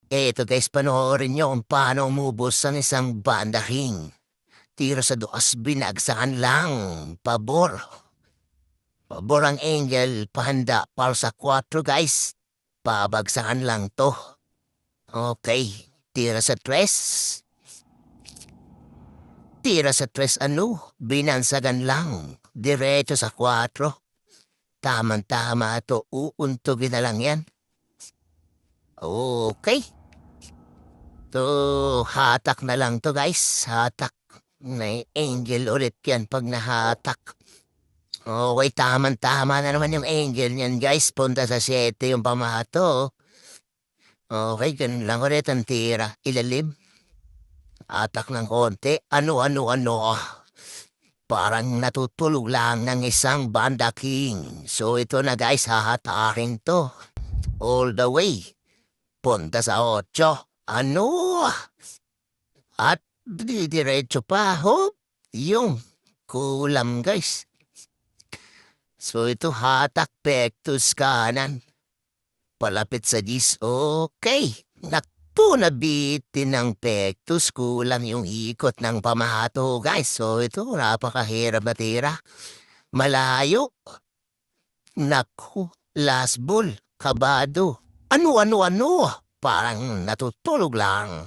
Eto guys, panoorin niyo kung paano umubos ang isang Banda King. Tira sa dukas binagsakan lang. Pabor. Pabor ang Angel. Pahanda para sa 4 guys. Pabagsakan lang to. Okay. Tira sa 3. Tira sa 3 ano? Binansagan lang. Diretso sa 4. Tama-tama to. Uuntugin na lang yan. Okay. Hatak na lang to guys. Hatak. May Angel ulit yan pag nahatak. Okay, tama na naman yung Angel niyan guys. Punta sa 7 yung pamato. Okay, ganun lang ulit ang tira. Ilalim. Atak ng konti. Ano. Parang natutulog lang ng isang Banda King. So ito na guys, hahatakin to. All the way. Punta sa 8. Ano? At diretso pa, ho? Yung kulam guys. So ito hatak pektus kanan. Palapit sa 10. Okay. Naku, nabitin ng pektus. Kulang yung ikot ng pamahato guys. So ito napakahirap na tira. Malayo. Naku, last ball. Kabado. Ano? Parang natutulog lang.